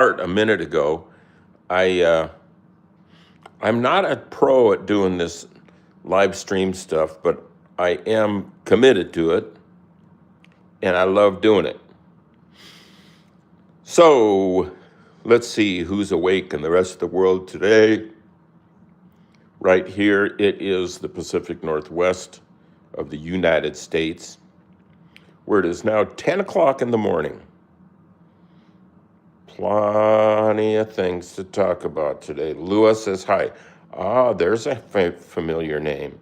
A minute ago, I I'm not a pro at doing this live stream stuff, but I am committed to it, and I love doing it. So let's see who's awake in the rest of the world today. Right here, it is the Pacific Northwest of the United States, where it is now 10 o'clock in the morning. Plenty of things to talk about today. Lua says hi. Ah, there's a familiar name.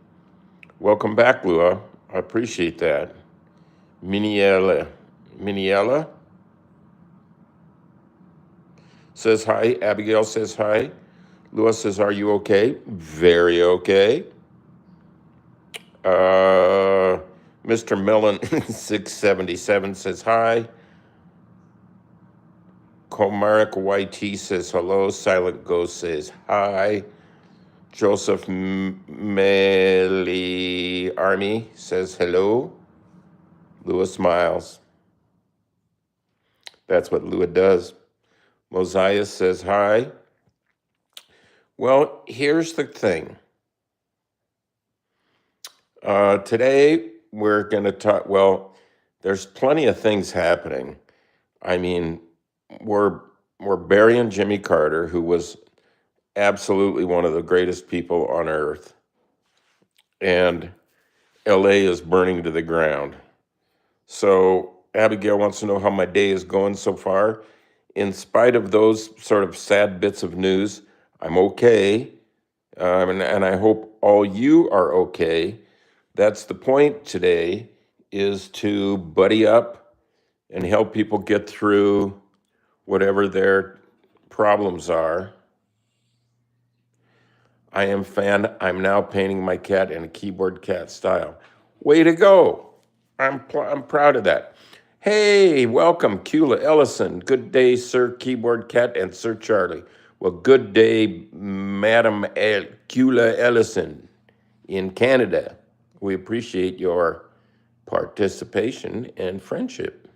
Welcome back, Lua. I appreciate that. Miniela says hi. Abigail says hi. Lua says, are you okay? Very okay. Mr. Mellon 677 says hi. Comark YT says hello. Silent Ghost says hi. Joseph Meli Army says hello. Lua smiles. That's what Lua does. Mosiah says hi. Well, here's the thing. Today we're going to talk, well, there's plenty of things happening. I mean, we're burying Jimmy Carter, who was absolutely one of the greatest people on earth. And LA is burning to the ground. So Abigail wants to know how my day is going so far. In spite of those sort of sad bits of news, I'm okay. And I hope all you are okay. That's the point today, is to buddy up and help people get through whatever their problems are. I am fan. I'm now painting my cat in a keyboard cat style. Way to go. I'm proud of that. Hey, welcome, Kula Ellison. Good day, Sir Keyboard Cat and Sir Charlie. Well, good day, Madam Kula Ellison in Canada. We appreciate your participation and friendship.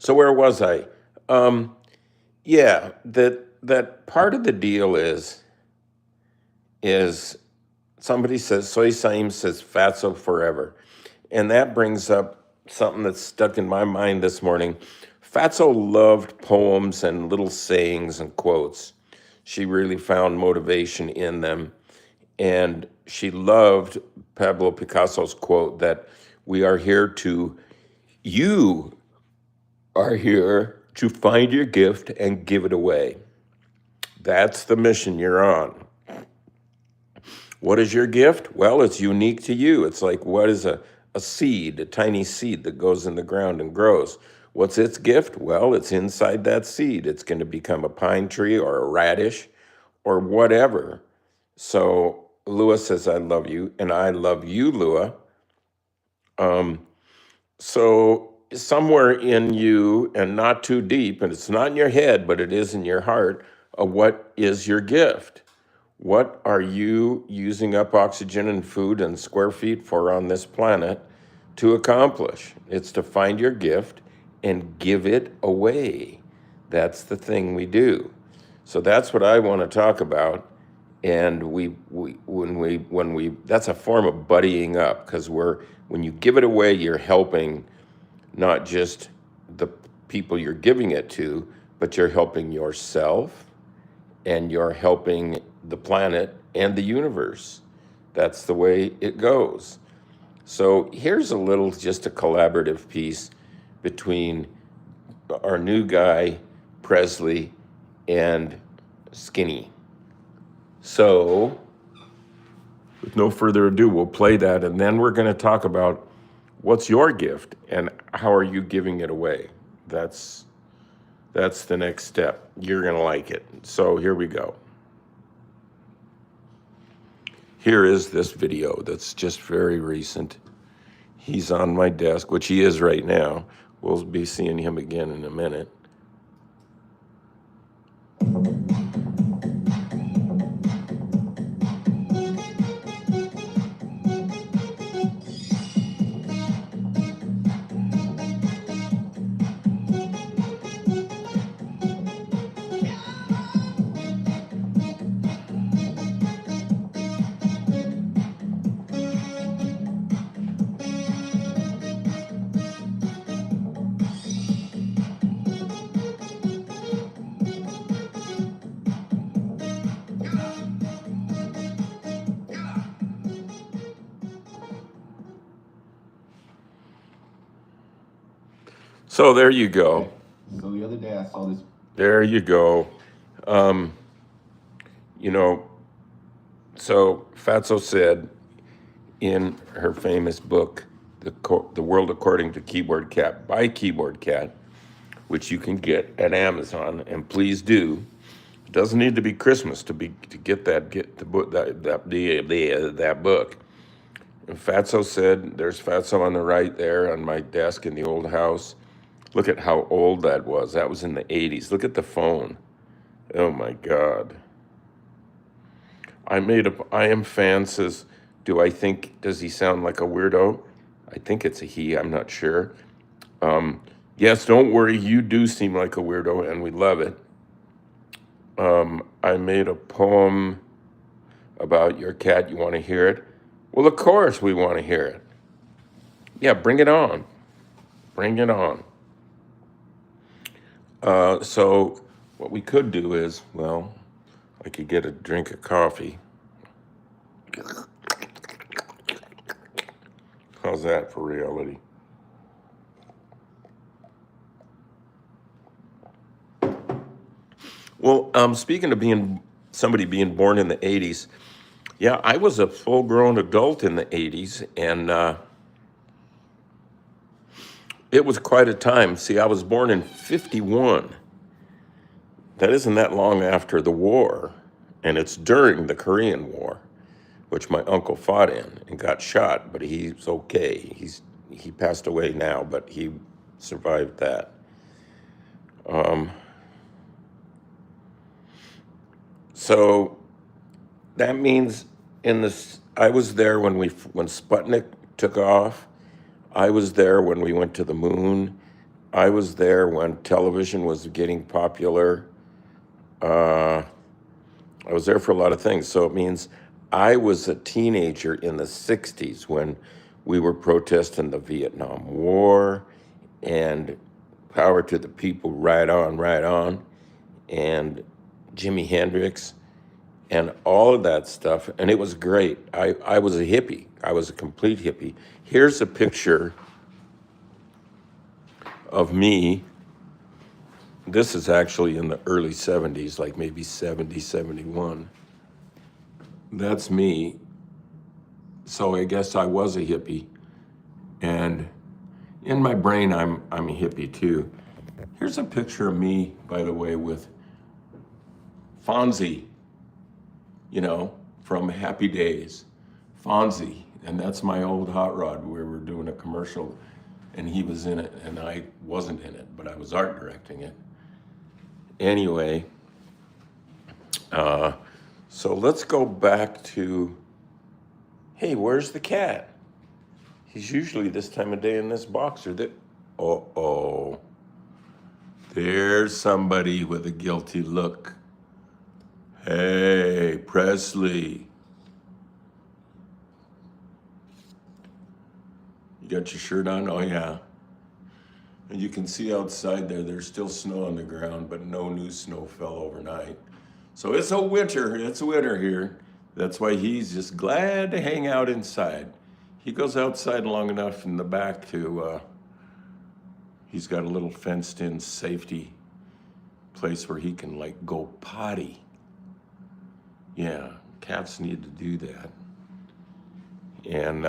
So where was I? Yeah, that part of the deal is somebody says, Soy Saim says Fatso forever. And that brings up something that's stuck in my mind this morning. Fatso loved poems and little sayings and quotes. She really found motivation in them. And she loved Pablo Picasso's quote that you are here to find your gift and give it away. That's the mission you're on. What is your gift? Well, it's unique to you. It's like, what is a seed, a tiny seed that goes in the ground and grows? What's its gift? Well, it's inside that seed. It's going to become a pine tree or a radish or whatever. So Lua says, I love you, and I love you, Lua. So somewhere in you, and not too deep, and it's not in your head, but it is in your heart, what is your gift? What are you using up oxygen and food and square feet for on this planet to accomplish? It's to find your gift and give it away. That's the thing we do. So that's what I want to talk about. And that's a form of buddying up, because when you give it away, you're helping not just the people you're giving it to, but you're helping yourself and you're helping the planet and the universe. That's the way it goes. So here's just a collaborative piece between our new guy, Presley, and Skinny. So with no further ado, we'll play that, and then we're going to talk about what's your gift and how are you giving it away. That's the next step. You're going to like it. So here we go. Here is this video that's just very recent. He's on my desk, which he is right now. We'll be seeing him again in a minute. So there you go. Okay. So the other day I saw this. There you go. Um, you know, so Fatso said in her famous book, The World According to Keyboard Cat by Keyboard Cat, which you can get at Amazon, and please do. It doesn't need to be Christmas to get the book that book. And Fatso said, there's Fatso on the right there on my desk in the old house. Look at how old that was. That was in the 80s. Look at the phone. Oh my God. I am fan says, does he sound like a weirdo? I think it's a he, I'm not sure. Yes, don't worry, you do seem like a weirdo and we love it. I made a poem about your cat. You want to hear it? Well, of course we want to hear it. Yeah, bring it on. Bring it on. So what we could do is, well, I could get a drink of coffee. How's that for reality? Well, speaking of somebody being born in the 80s, yeah, I was a full-grown adult in the 80s, and it was quite a time. See, I was born in 51. That isn't that long after the war, and it's during the Korean War, which my uncle fought in and got shot, but he's okay. He passed away now, but he survived that. So that means I was there when Sputnik took off. I was there when we went to the moon. I was there when television was getting popular. I was there for a lot of things. So it means I was a teenager in the 60s when we were protesting the Vietnam War and power to the people, right on, and Jimi Hendrix and all of that stuff. And it was great. I was a hippie. I was a complete hippie. Here's a picture of me. This is actually in the early 70s, like maybe 70, 71. That's me. So I guess I was a hippie. And in my brain, I'm a hippie too. Here's a picture of me, by the way, with Fonzie, from Happy Days. Fonzie, and that's my old hot rod where we're doing a commercial, and he was in it, and I wasn't in it, but I was art directing it. Anyway, so let's go back to, hey, where's the cat? He's usually this time of day in this box or that. Uh-oh. There's somebody with a guilty look. Hey, Presley. You got your shirt on? Oh, yeah. And you can see outside there's still snow on the ground, but no new snow fell overnight. So it's winter here. That's why he's just glad to hang out inside. He goes outside long enough in the back to, he's got a little fenced in safety place where he can like go potty. Yeah, cats need to do that. And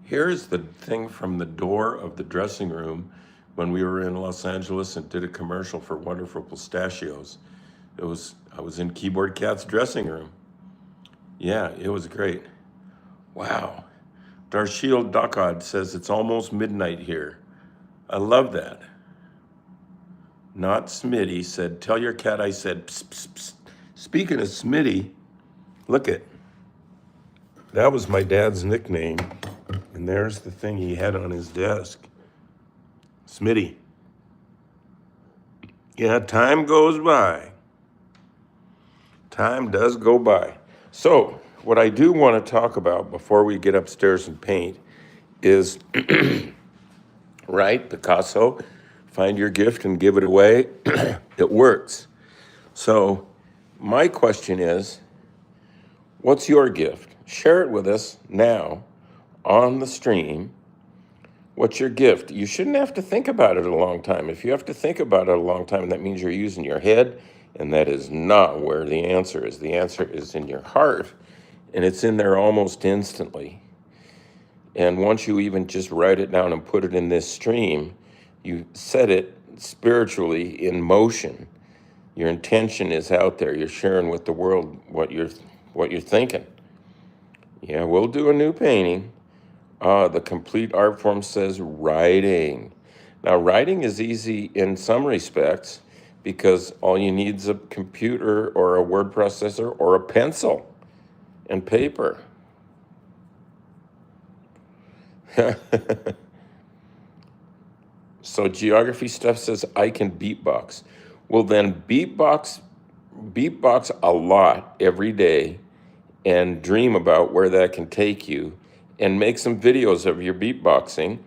here's the thing from the door of the dressing room when we were in Los Angeles and did a commercial for Wonderful Pistachios. I was in Keyboard Cat's dressing room. Yeah, it was great. Wow. Darshil Dakad says it's almost midnight here. I love that. Not Smitty said, tell your cat I said psst, psst, psst. Speaking of Smitty, look it. That was my dad's nickname. And there's the thing he had on his desk. Smitty. Yeah, time goes by. Time does go by. So, what I do want to talk about before we get upstairs and paint is, right, Picasso, find your gift and give it away. It works. So, my question is, what's your gift? Share it with us now on the stream. What's your gift? You shouldn't have to think about it a long time. If you have to think about it a long time, that means you're using your head, and that is not where the answer is. The answer is in your heart, and it's in there almost instantly. And once you even just write it down and put it in this stream, you set it spiritually in motion. Your intention is out there. You're sharing with the world what you're thinking. Yeah, we'll do a new painting. The complete art form says writing. Now, writing is easy in some respects because all you need is a computer or a word processor or a pencil and paper. So geography stuff says I can beatbox. Well, then beatbox a lot every day and dream about where that can take you and make some videos of your beatboxing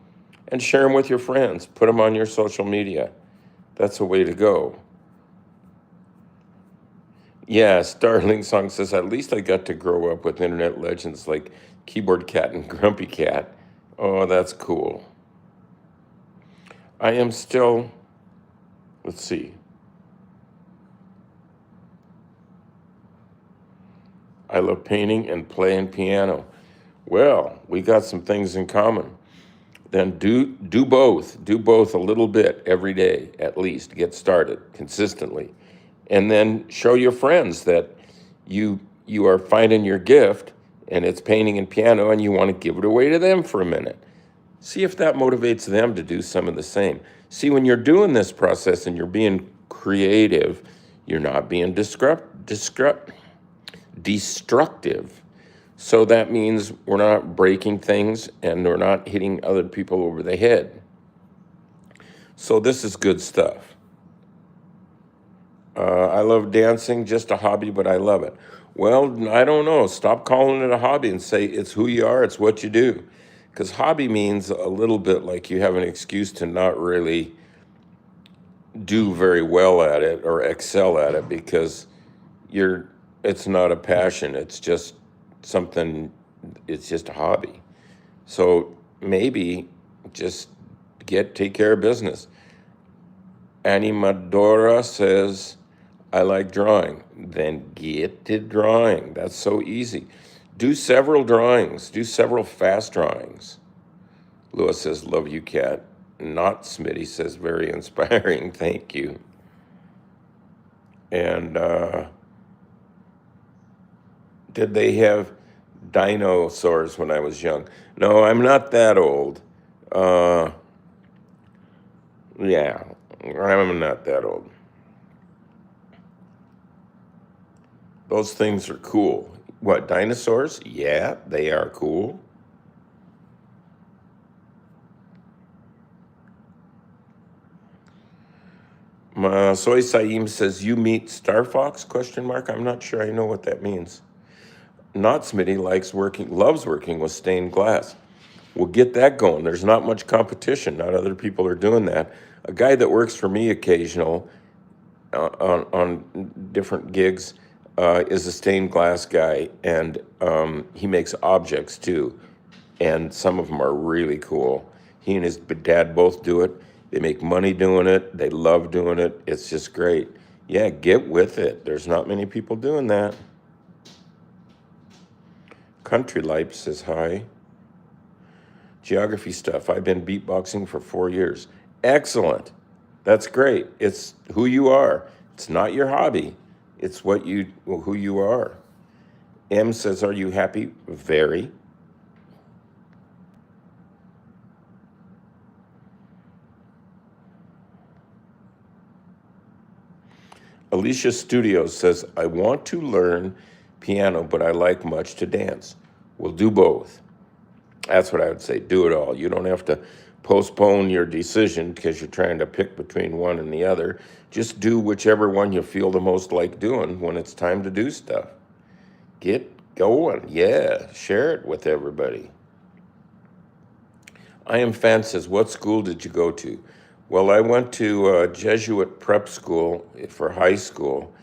and share them with your friends. Put them on your social media. That's a way to go. Yeah, Starling Song says, at least I got to grow up with internet legends like Keyboard Cat and Grumpy Cat. Oh, that's cool. I am still, let's see. I love painting and playing piano. Well, we got some things in common. Then do both. Do both a little bit every day, at least. Get started consistently. And then show your friends that you are finding your gift and it's painting and piano and you want to give it away to them for a minute. See if that motivates them to do some of the same. See, when you're doing this process and you're being creative, you're not being destructive. So that means we're not breaking things and we're not hitting other people over the head. So this is good stuff. I love dancing, just a hobby, but I love it. Well, I don't know. Stop calling it a hobby and say it's who you are, it's what you do. Because hobby means a little bit like you have an excuse to not really do very well at it or excel at it because it's not a passion. It's just something, it's just a hobby. So maybe just take care of business. Animadora says, I like drawing. Then get to drawing. That's so easy. Do several drawings. Do several fast drawings. Lewis says, love you, Cat. Not Smitty says, very inspiring. Thank you. And did they have dinosaurs when I was young? No, I'm not that old. Yeah, I'm not that old. Those things are cool. What, dinosaurs? Yeah, they are cool. Soy Saim says, you meet Star Fox, question mark? I'm not sure I know what that means. Not Smitty loves working with stained glass. We'll get that going. There's not much competition. Not other people are doing that. A guy that works for me occasional on different gigs is a stained glass guy, and he makes objects too, and some of them are really cool. He and his dad both do it. They make money doing it. They love doing it. It's just great. Yeah, get with it. There's not many people doing that. Country Life says hi. Geography stuff. I've been beatboxing for 4 years. Excellent. That's great. It's who you are. It's not your hobby. It's who you are. M says, are you happy? Very. Alicia Studios says, I want to learn piano, but I like much to dance. We'll do both. That's what I would say. Do it all. You don't have to postpone your decision because you're trying to pick between one and the other. Just do whichever one you feel the most like doing when it's time to do stuff. Get going. Yeah, share it with everybody. I Am Fan says, what school did you go to? Well, I went to Jesuit prep school for high school,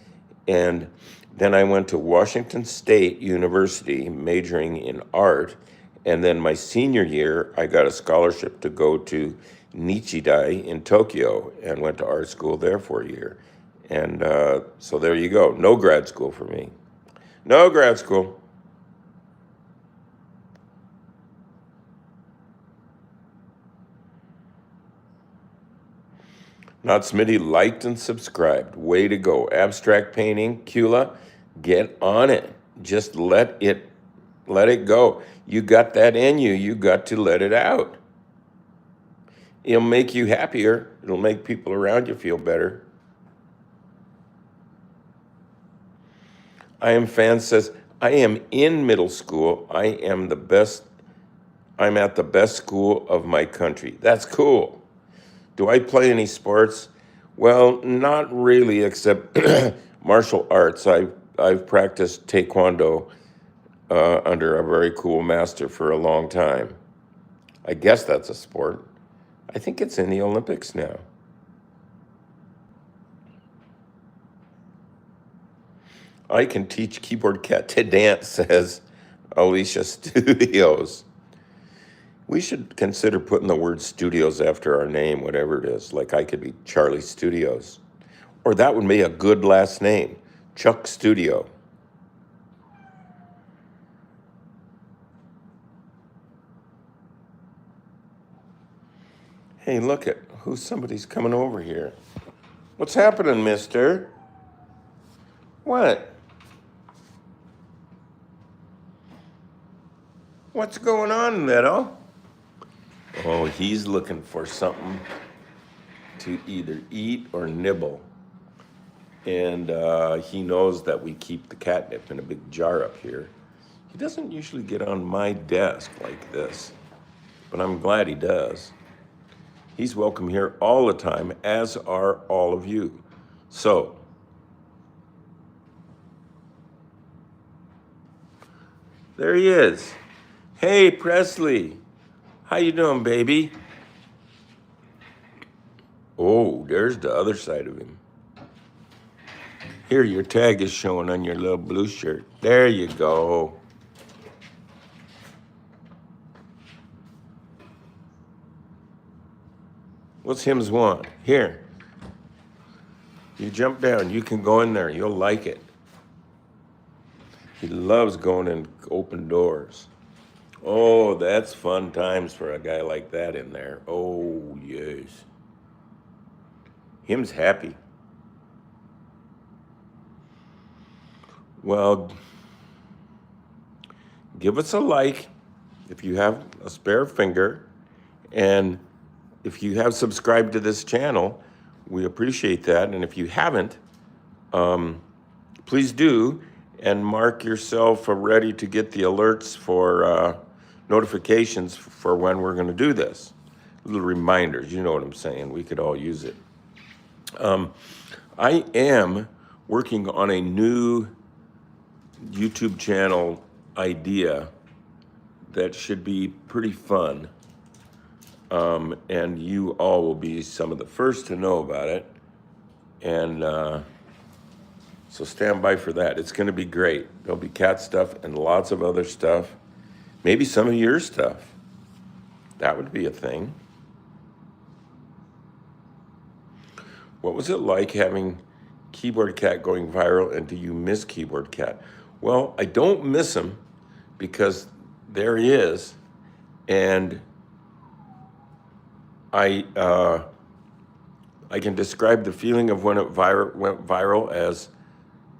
and then I went to Washington State University majoring in art, And then my senior year, I got a scholarship to go to Nichidai in Tokyo and went to art school there for a year. And so there you go. No grad school for me. No grad school. Not Smitty liked and subscribed. Way to go. Abstract painting, Kula, get on it. Just let it go. You got that in you. You got to let it out. It'll make you happier. It'll make people around you feel better. I am fan says, I am in middle school. I'm at the best school of my country. That's cool. Do I play any sports? Well, not really, except martial arts. I've practiced taekwondo under a very cool master for a long time. I guess that's a sport. I think it's in the Olympics now. I can teach Keyboard Cat to dance, says Alicia Studios. We should consider putting the word studios after our name, whatever it is. Like I could be Charlie Studios. Or that would be a good last name, Chuck Studio. Hey, look at somebody's coming over here. What's happening, mister? What? What's going on, Neto? Oh, he's looking for something to either eat or nibble. And he knows that we keep the catnip in a big jar up here. He doesn't usually get on my desk like this, but I'm glad he does. He's welcome here all the time, as are all of you. So, there he is. Hey, Presley. How you doing, baby? Oh, there's the other side of him. Here, your tag is showing on your little blue shirt. There you go. What's Hims want? Here. You jump down. You can go in there. You'll like it. He loves going in open doors. Oh, that's fun times for a guy like that in there. Oh, yes. Him's happy. Well, give us a like if you have a spare finger. And if you have subscribed to this channel, we appreciate that. And if you haven't, please do. And mark yourself ready to get the alerts for notifications for when we're going to do this. Little reminders, you know what I'm saying. We could all use it. I am working on a new YouTube channel idea that should be pretty fun. And you all will be some of the first to know about it. And so stand by for that. It's going to be great. There'll be cat stuff and lots of other stuff. Maybe some of your stuff. That would be a thing. What was it like having Keyboard Cat going viral, and do you miss Keyboard Cat? Well, I don't miss him because there he is. And I can describe the feeling of when it went viral as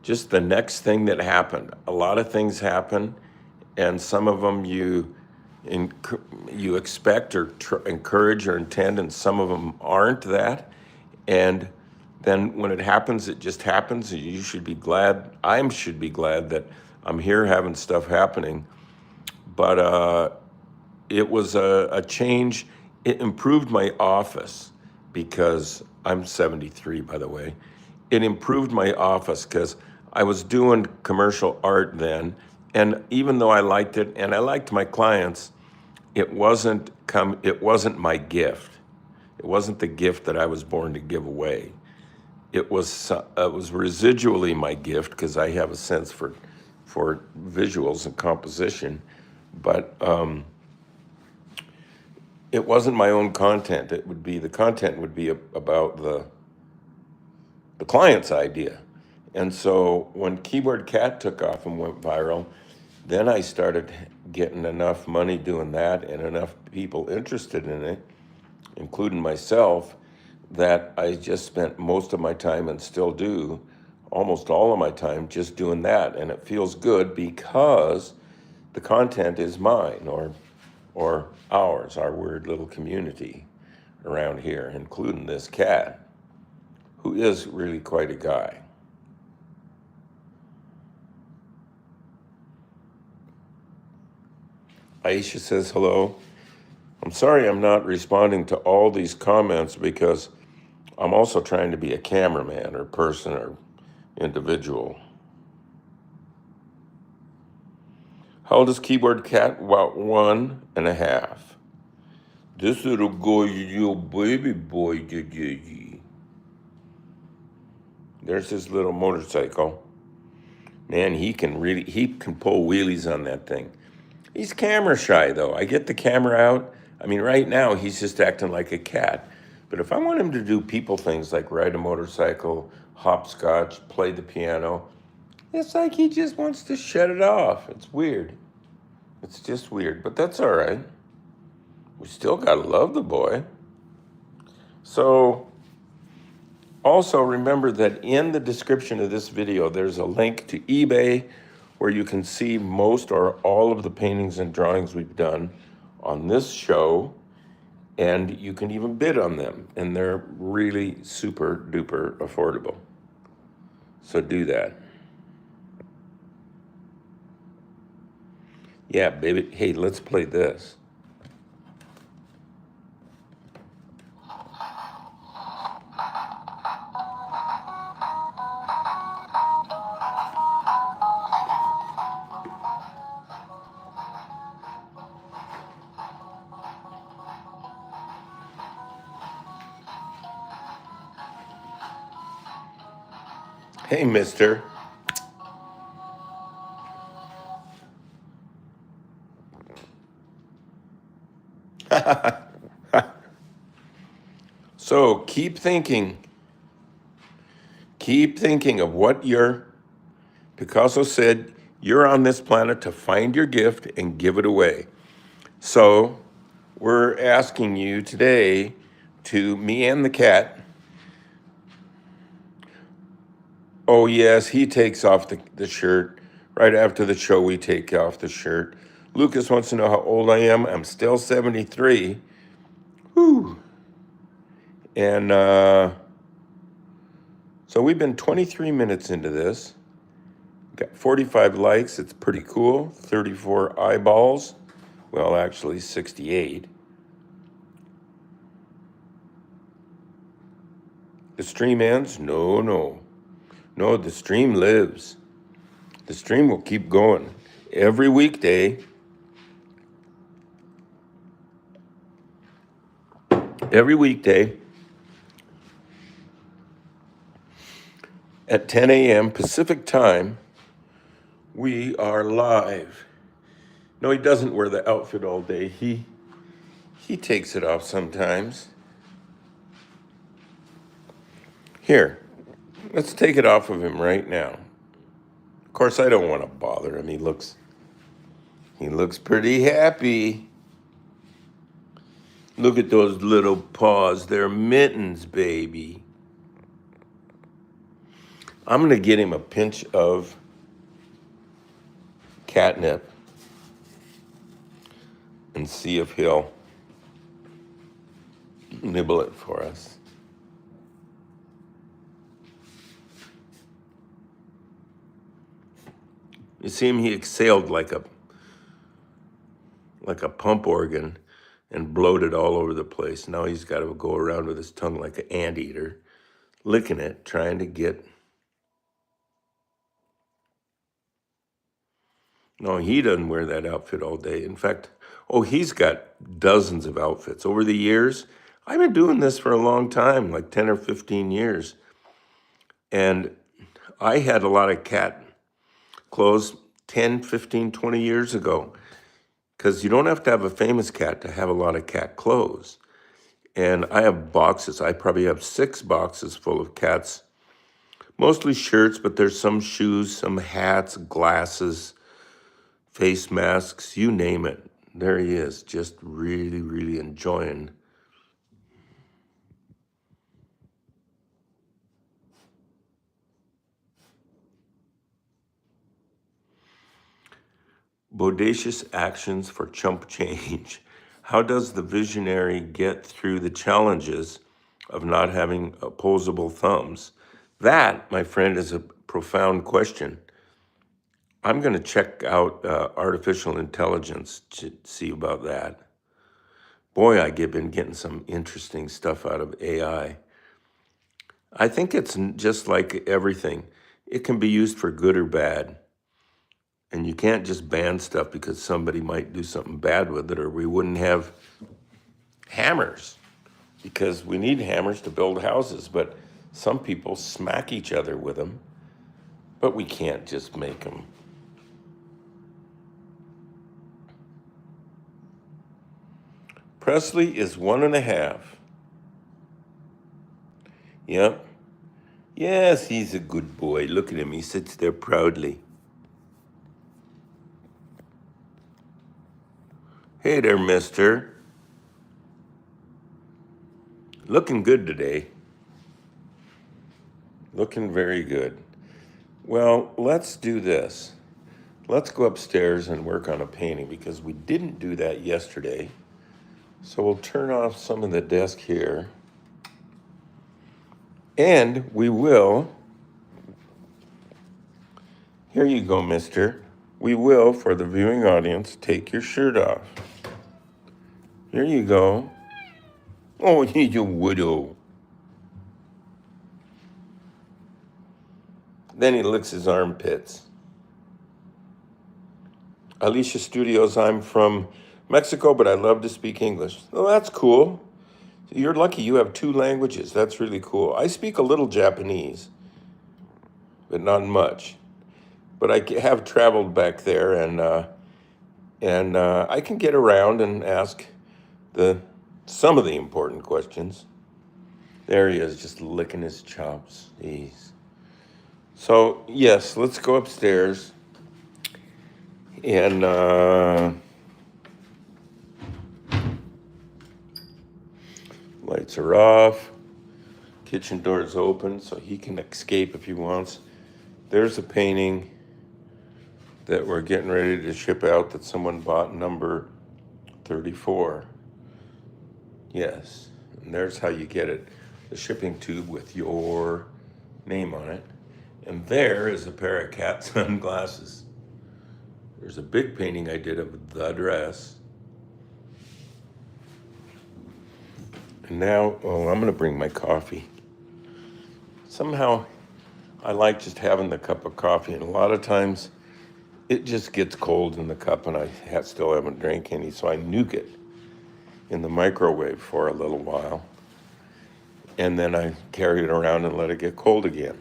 just the next thing that happened. A lot of things happen, and some of them you expect or encourage or intend, and some of them aren't that. And then when it happens, it just happens, and you should be glad. I should be glad that I'm here having stuff happening. But it was a change. It improved my office because I'm 73, by the way. It improved my office because I was doing commercial art then, and even though I liked it and I liked my clients, it wasn't my gift. It wasn't the gift that I was born to give away. It was residually my gift because I have a sense for visuals and composition, but it wasn't my own content. The content would be about the client's idea. And so when Keyboard Cat took off and went viral, then I started getting enough money doing that and enough people interested in it, including myself, that I just spent most of my time, and still do almost all of my time, just doing that. And it feels good because the content is mine, or ours, our weird little community around here, including this cat, who is really quite a guy. Aisha says hello. I'm sorry I'm not responding to all these comments because I'm also trying to be a cameraman or person or individual. How old is Keyboard Cat? About 1.5. This little boy is your baby boy. There's his little motorcycle. Man, he can pull wheelies on that thing. He's camera shy though. I get the camera out. I mean, right now he's just acting like a cat. But if I want him to do people things like ride a motorcycle, hopscotch, play the piano, it's like he just wants to shut it off. It's weird. It's just weird, but that's all right. We still gotta love the boy. So also remember that in the description of this video, there's a link to eBay where you can see most or all of the paintings and drawings we've done on this show, and you can even bid on them, and they're really super duper affordable. So do that. Yeah, baby. Hey, let's play this. Hey, mister. So keep thinking of what Picasso said, you're on this planet to find your gift and give it away. So we're asking you today me and the cat. Oh yes, he takes off the shirt. Right after the show, we take off the shirt. Lucas wants to know how old I am. I'm still 73. Whew. And so we've been 23 minutes into this. Got 45 likes. It's pretty cool. 34 eyeballs. Well, actually 68. The stream ends? No, the stream lives. The stream will keep going. Every weekday, at 10 a.m. Pacific time, we are live. No, he doesn't wear the outfit all day. He takes it off sometimes. Here, let's take it off of him right now. Of course, I don't want to bother him. He looks pretty happy. Look at those little paws. They're mittens, baby. I'm going to get him a pinch of catnip and see if he'll nibble it for us. You see him? He exhaled like a pump organ and bloated all over the place. Now he's got to go around with his tongue like an anteater, licking it, trying to get. No, he doesn't wear that outfit all day. In fact, he's got dozens of outfits. Over the years, I've been doing this for a long time, like 10 or 15 years. And I had a lot of cat clothes 10, 15, 20 years ago. because you don't have to have a famous cat to have a lot of cat clothes. And I have boxes. I probably have 6 boxes full of cats, mostly shirts, but there's some shoes, some hats, glasses, face masks, you name it. There he is, just really, really enjoying. Bodacious actions for chump change. How does the visionary get through the challenges of not having opposable thumbs? That, my friend, is a profound question. I'm going to check out artificial intelligence to see about that. Boy, been getting some interesting stuff out of AI. I think it's just like everything. It can be used for good or bad. And you can't just ban stuff because somebody might do something bad with it, or we wouldn't have hammers, because we need hammers to build houses, but some people smack each other with them, but we can't just make them. Presley is 1.5. Yep. Yes, he's a good boy. Look at him. He sits there proudly. Hey there, mister. Looking good today. Looking very good. Well, let's do this. Let's go upstairs and work on a painting, because we didn't do that yesterday. So we'll turn off some of the desk here. And we will, here you go, mister. We will, for the viewing audience, take your shirt off. Here you go. Oh, he's a widow. Then he licks his armpits. Alicia Studios, I'm from Mexico, but I love to speak English. Oh, that's cool. You're lucky you have 2 languages. That's really cool. I speak a little Japanese, but not much. But I have traveled back there, and I can get around and ask some of the important questions. There he is, just licking his chops. Jeez. So yes, let's go upstairs, and lights are off. Kitchen door's open, so he can escape if he wants. There's a painting that we're getting ready to ship out that someone bought, number 34. Yes, and there's how you get it. The shipping tube with your name on it. And there is a pair of cat sunglasses. There's a big painting I did of the dress. And now, I'm gonna bring my coffee. Somehow, I like just having the cup of coffee, and a lot of times it just gets cold in the cup, and I still haven't drank any, so I nuke it in the microwave for a little while, and then I carry it around and let it get cold again.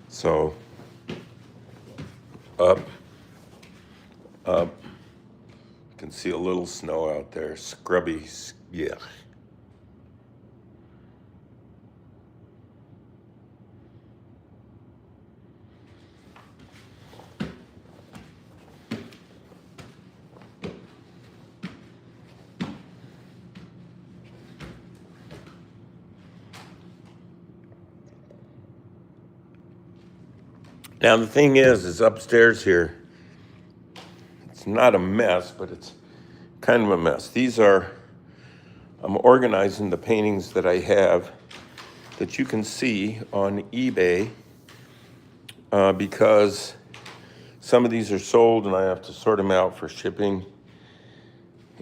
So, up. You can see a little snow out there, scrubby, yeah. Now the thing is upstairs here, it's not a mess, but it's kind of a mess. I'm organizing the paintings that I have that you can see on eBay, because some of these are sold and I have to sort them out for shipping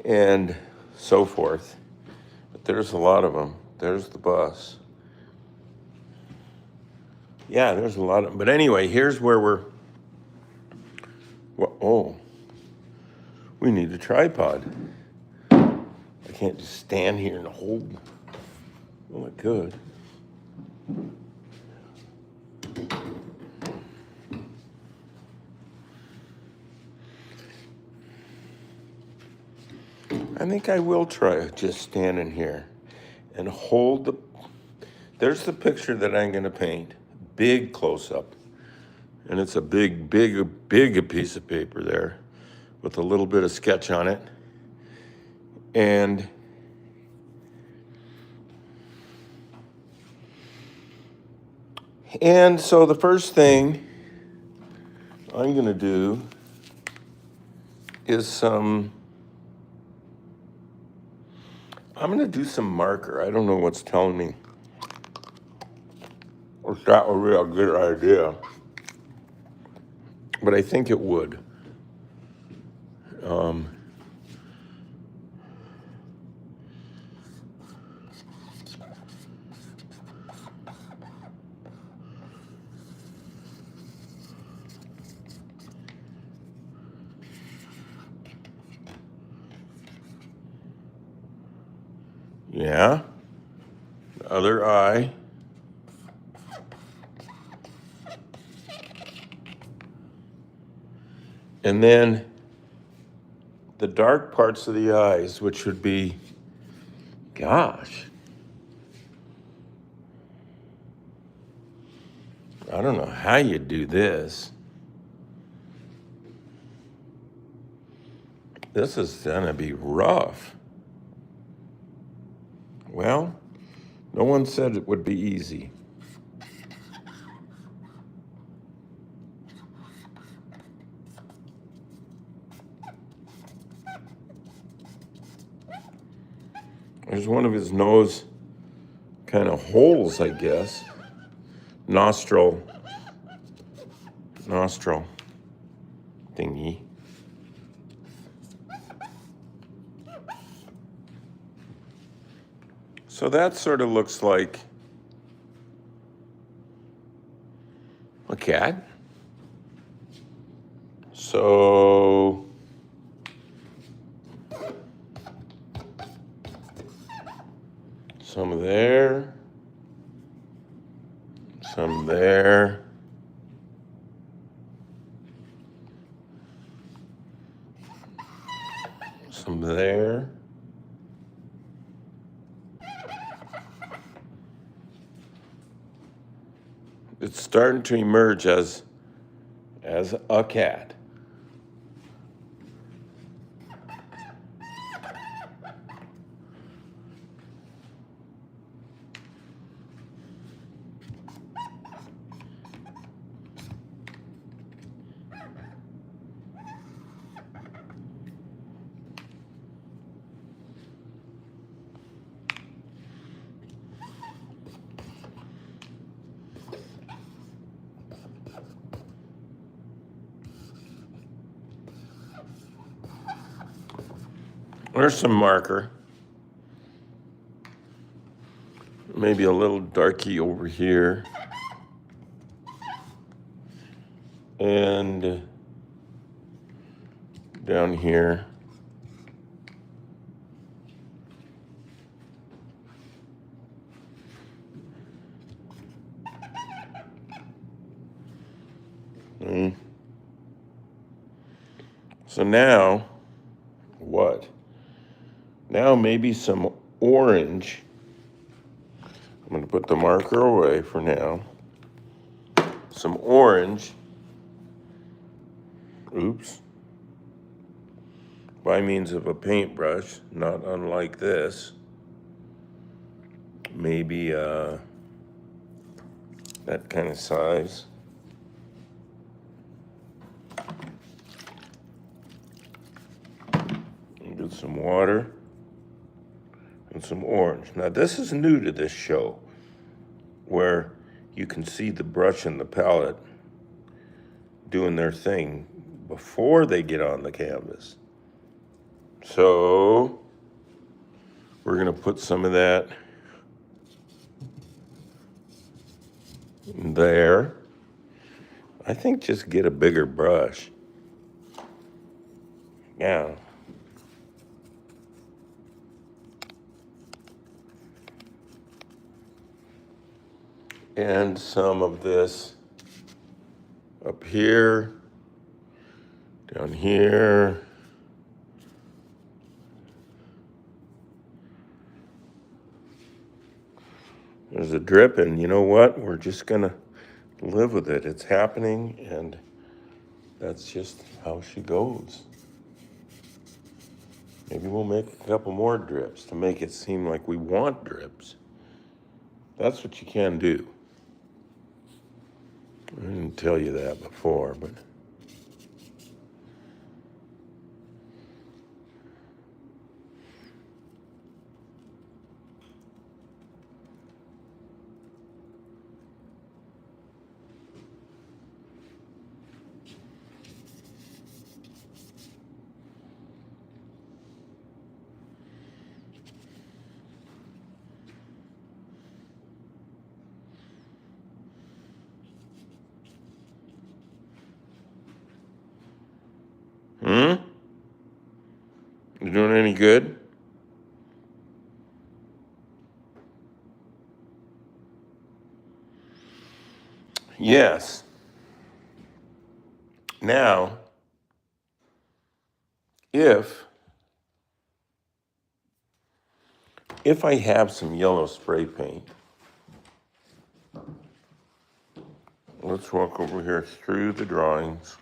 and so forth. But there's a lot of them. There's the bus. Yeah, there's a lot of them. But anyway, here's where we need a tripod. I can't just stand here and hold. Well, I could. I think I will try just standing here and hold the, there's the picture that I'm gonna paint. Big close up. And it's a big piece of paper there with a little bit of sketch on it. And so the first thing I'm gonna do is I'm gonna do some marker. I don't know what's telling me. If that would be a good idea. But I think it would. Yeah. The other eye. And then the dark parts of the eyes, which would be, gosh, I don't know how you do this. This is gonna be rough. Well, no one said it would be easy. There's one of his nose kind of holes, I guess. Nostril thingy. So that sort of looks like a cat. So some there, some there. Some there. It's starting to emerge as a cat. There's some marker. Maybe a little darky over here. And down here. So now, what? Now maybe some orange. I'm going to put the marker away for now. Some orange. Oops. By means of a paintbrush, not unlike this. Maybe that kind of size. And get some water and some orange. Now this is new to this show, where you can see the brush and the palette doing their thing before they get on the canvas. So we're gonna put some of that there. I think just get a bigger brush. Yeah. And some of this up here, down here. There's a drip, and you know what? We're just gonna live with it. It's happening, and that's just how she goes. Maybe we'll make a couple more drips to make it seem like we want drips. That's what you can do. I didn't tell you that before, but you doing any good? Yes. Now, if I have some yellow spray paint, let's walk over here through the drawings.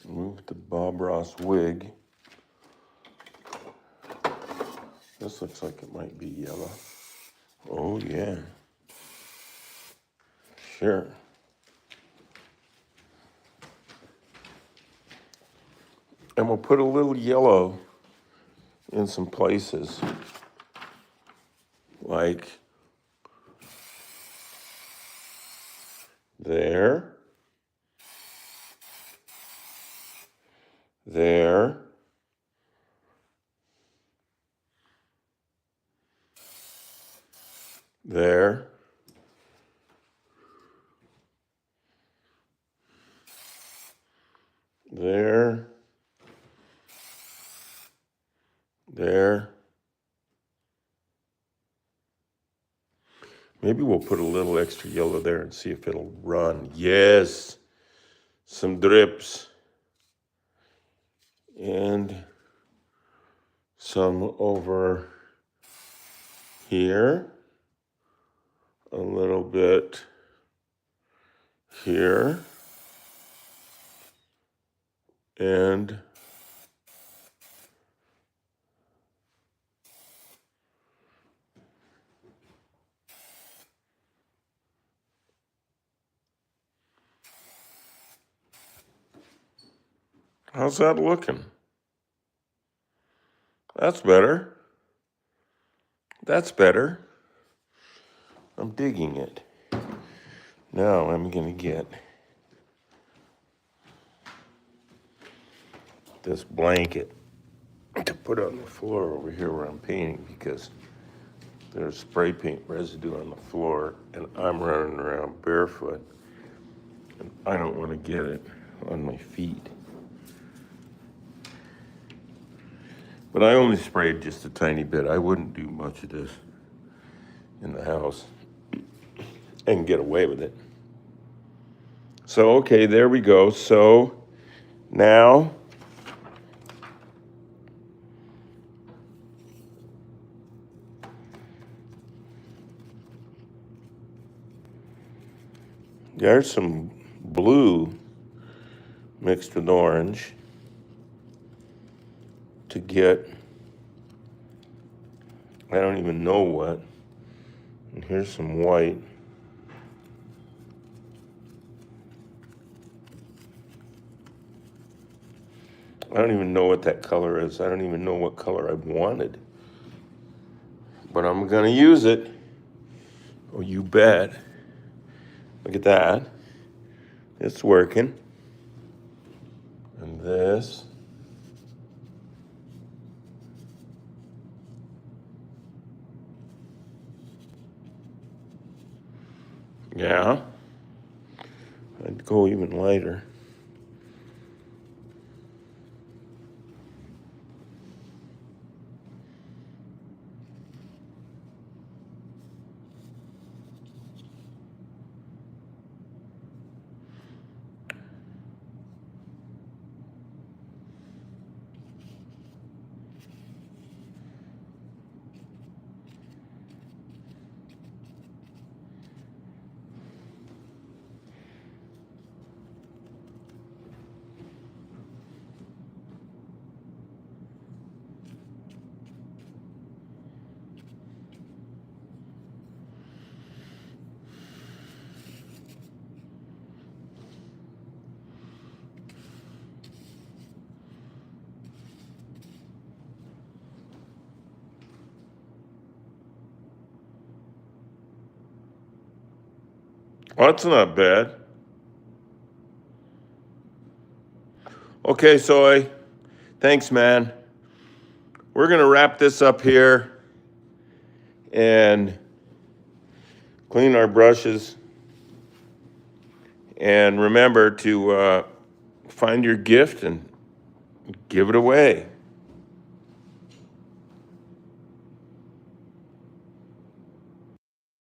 Move the Bob Ross wig. This looks like it might be yellow. Oh, yeah. Sure. And we'll put a little yellow in some places, like there, there, there, there, there. Maybe we'll put a little extra yellow there and see if it'll run. Yes, some drips. And some over here. A little bit here. And how's that looking? That's better. That's better. I'm digging it. Now I'm going to get this blanket to put on the floor over here where I'm painting, because there's spray paint residue on the floor and I'm running around barefoot and I don't want to get it on my feet. But I only sprayed just a tiny bit. I wouldn't do much of this in the house and get away with it. So, okay, there we go. So now there's some blue mixed with orange to get, I don't even know what. And here's some white. I don't even know what that color is. I don't even know what color I wanted. But I'm gonna use it. Oh, you bet. Look at that. It's working. And this. Yeah. I'd go even lighter. Well, that's not bad. Okay, Soy. Thanks, man. We're going to wrap this up here and clean our brushes. And remember to find your gift and give it away.